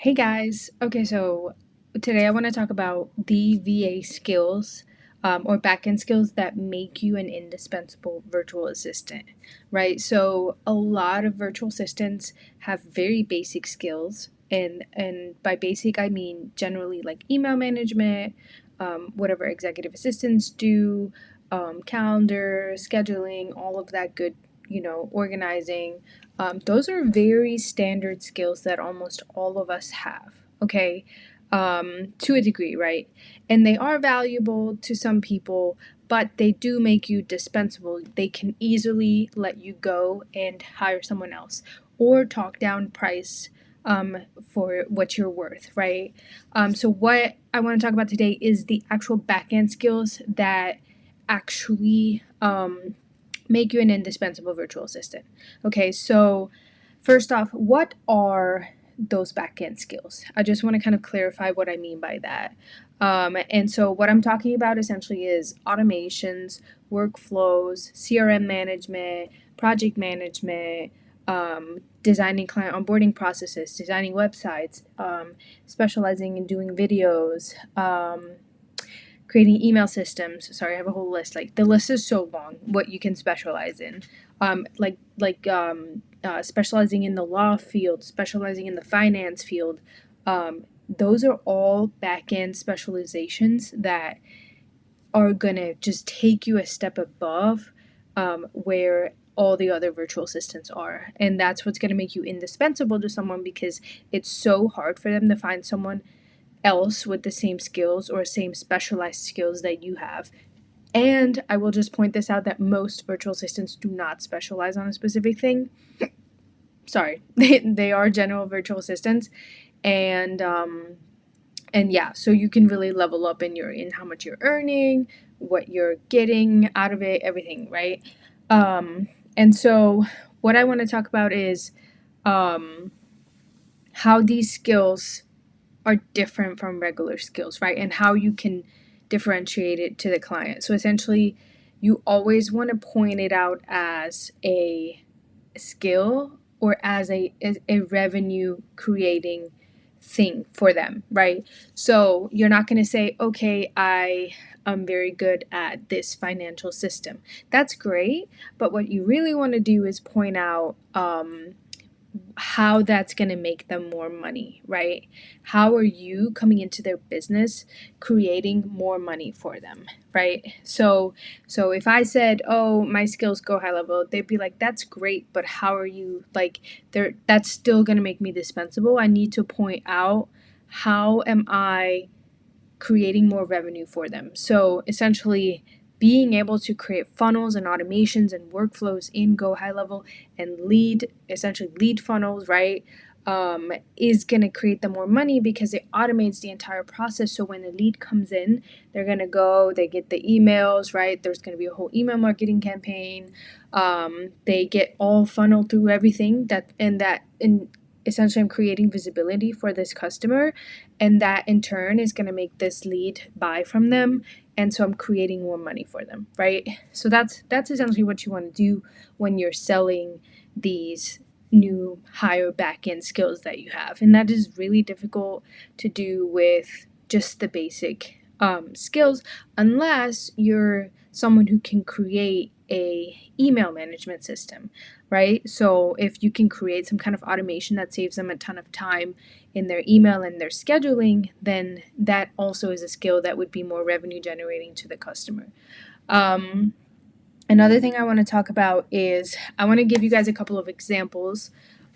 Hey guys. Okay, so today I want to talk about the VA skills or backend skills that make you an indispensable virtual assistant, right? So a lot of virtual assistants have very basic skills, and by basic I mean generally like email management, whatever executive assistants do, calendar, scheduling, all of that good, organizing. Those are very standard skills that almost all of us have, okay, to a degree, right? And they are valuable to some people, but they do make you dispensable. They can easily let you go and hire someone else or talk down price for what you're worth, right? So, what I want to talk about today is the actual back end skills that actually make you an indispensable virtual assistant. Okay, so first off, what are those backend skills? I just want to kind of clarify what I mean by that. And so, what I'm talking about essentially is automations, workflows, CRM management, project management, designing client onboarding processes, designing websites, specializing in doing videos, creating email systems. Sorry, I have a whole list. Like the list is so long. What you can specialize in, specializing in the law field, specializing in the finance field. Those are all back end specializations that are gonna just take you a step above where all the other virtual assistants are, and that's what's gonna make you indispensable to someone because it's so hard for them to find someone else with the same skills or same specialized skills that you have. And I will just point this out that most virtual assistants do not specialize on a specific thing. Sorry, they are general virtual assistants, and yeah, so you can really level up in how much you're earning, what you're getting out of it, everything, right? And so what I want to talk about is how these skills are different from regular skills, right? And how you can differentiate it to the client. So essentially, you always want to point it out as a skill or as a revenue creating thing for them, right? So you're not going to say, okay, I am very good at this financial system. That's great, but what you really want to do is point out how that's going to make them more money, right? How are you coming into their business creating more money for them, right? So if I said, "Oh, my skills go high level," they'd be like, "That's great, but how are you like that's still going to make me dispensable. I need to point out how am I creating more revenue for them." So essentially, being able to create funnels and automations and workflows in Go High Level and essentially lead funnels, right, is going to create them more money because it automates the entire process. So when a lead comes in, they're going to go, they get the emails, right? There's going to be a whole email marketing campaign. They get all funneled through everything and essentially I'm creating visibility for this customer, and that in turn is going to make this lead buy from them, and so I'm creating more money for them, right? So that's essentially what you want to do when you're selling these new higher back end skills that you have, and that is really difficult to do with just the basic skills unless you're someone who can create a email management system, right? So if you can create some kind of automation that saves them a ton of time in their email and their scheduling, then that also is a skill that would be more revenue generating to the customer. Another thing I want to talk about is I want to give you guys a couple of examples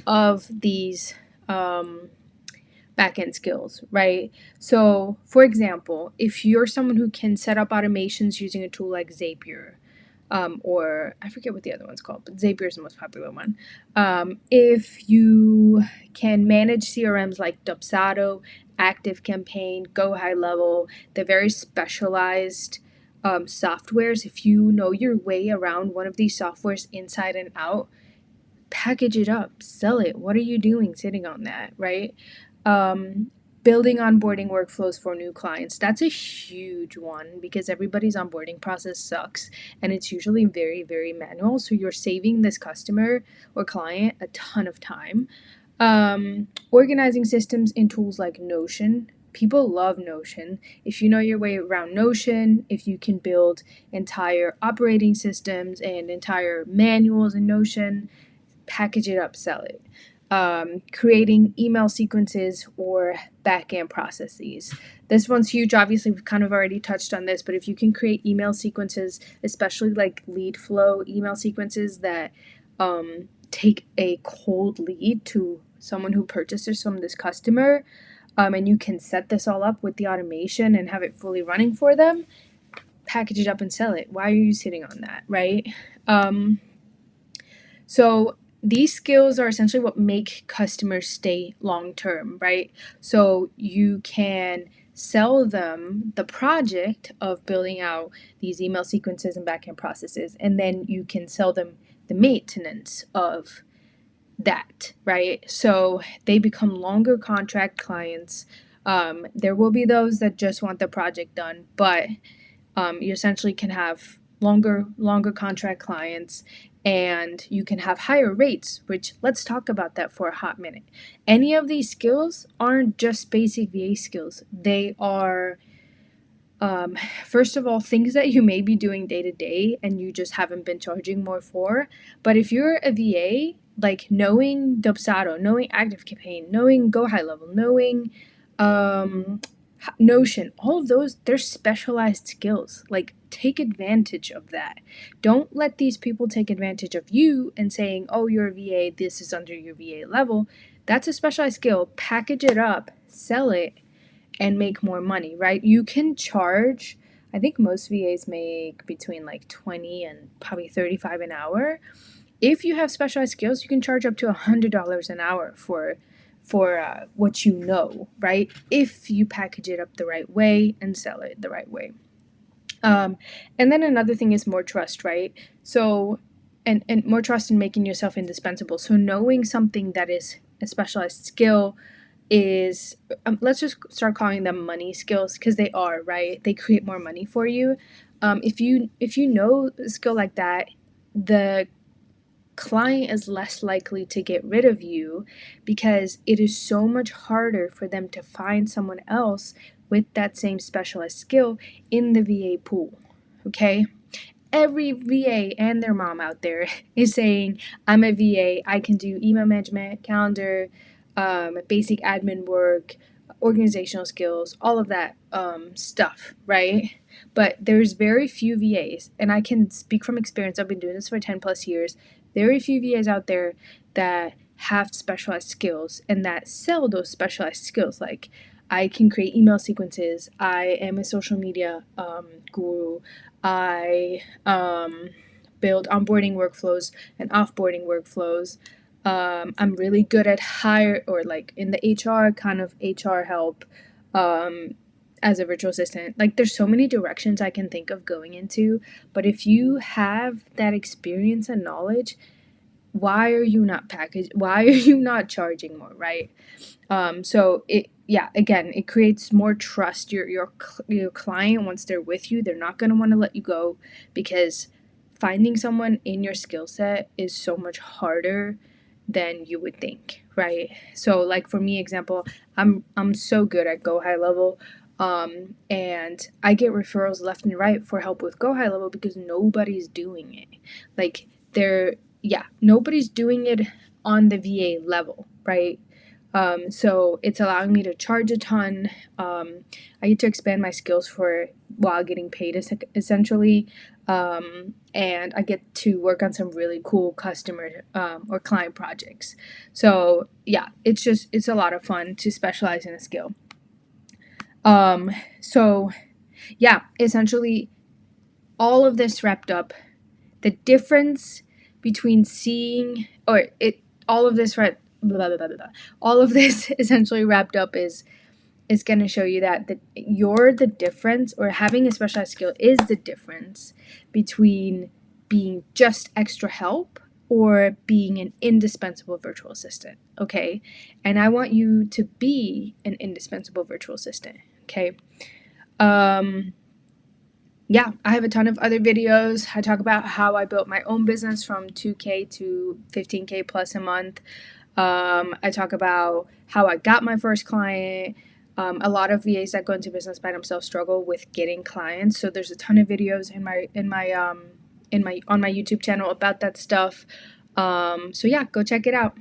of these back-end skills, right? So, for example, if you're someone who can set up automations using a tool like Zapier, or I forget what the other one's called, but Zapier is the most popular one. If you can manage CRMs like Dubsado, ActiveCampaign, Go High Level, the very specialized softwares, if you know your way around one of these softwares inside and out, package it up, sell it. What are you doing sitting on that, right? Building onboarding workflows for new clients. That's a huge one because everybody's onboarding process sucks and it's usually very, very manual. So you're saving this customer or client a ton of time. Organizing systems in tools like Notion. People love Notion. If you know your way around Notion, if you can build entire operating systems and entire manuals in Notion, package it up, sell it. Creating email sequences or backend processes. This one's huge. Obviously, we've kind of already touched on this, but if you can create email sequences, especially like lead flow email sequences that take a cold lead to someone who purchases from this customer, and you can set this all up with the automation and have it fully running for them, package it up and sell it. Why are you sitting on that, right? So these skills are essentially what make customers stay long term, right? So you can sell them the project of building out these email sequences and backend processes, and then you can sell them the maintenance of that, right? So they become longer contract clients. There will be those that just want the project done, but you essentially can have longer contract clients, and you can have higher rates, which let's talk about that for a hot minute. Any of these skills aren't just basic VA skills. They are first of all, things that you may be doing day to day and you just haven't been charging more for. But if you're a VA, like knowing Dubsado, knowing Active Campaign, knowing Go High Level, knowing Notion, all of those, they're specialized skills. Like, take advantage of that. Don't let these people take advantage of you and saying, oh, you're a VA, this is under your VA level. That's a specialized skill. Package it up, sell it, and make more money, right? You can charge, I think most VAs make between like 20 and probably 35 an hour. If you have specialized skills, you can charge up to $100 an hour for what you know, right? If you package it up the right way and sell it the right way. And then another thing is more trust, right? So, and more trust in making yourself indispensable. So knowing something that is a specialized skill is, let's just start calling them money skills, because they are, right? They create more money for you. If you know a skill like that, the client is less likely to get rid of you because it is so much harder for them to find someone else with that same specialized skill in the VA pool. Okay? Every VA and their mom out there is saying, I'm a VA, I can do email management, calendar, basic admin work, organizational skills, all of that stuff, right? But there's very few VAs, and I can speak from experience, I've been doing this for 10 plus years, very few VAs out there that have specialized skills and that sell those specialized skills. Like, I can create email sequences, I am a social media guru, I build onboarding workflows and offboarding workflows. I'm really good at hire or like in the HR kind of HR help as a virtual assistant. Like, there's so many directions I can think of going into, but if you have that experience and knowledge, why are you not packaged? Why are you not charging more, right? So again, it creates more trust. Your client, once they're with you, they're not going to want to let you go, because finding someone in your skill set is so much harder than you would think, right? So like for me, example, I'm so good at Go High Level, and I get referrals left and right for help with Go High Level because nobody's doing it. Like, nobody's doing it on the VA level, right? So it's allowing me to charge a ton. I get to expand my skills while getting paid, essentially. And I get to work on some really cool customer or client projects. So yeah, it's a lot of fun to specialize in a skill. So yeah, essentially all of this wrapped up, the difference between seeing, or it, all of this right, blah, blah, blah, blah, blah. All of this essentially wrapped up is going to show you that you're the difference, or having a specialized skill is the difference between being just extra help or being an indispensable virtual assistant, okay? And I want you to be an indispensable virtual assistant, okay? Yeah, I have a ton of other videos. I talk about how I built my own business from 2K to 15K plus a month. I talk about how I got my first client. A lot of VAs that go into business by themselves struggle with getting clients, so there's a ton of videos in my on my YouTube channel about that stuff. So yeah, go check it out.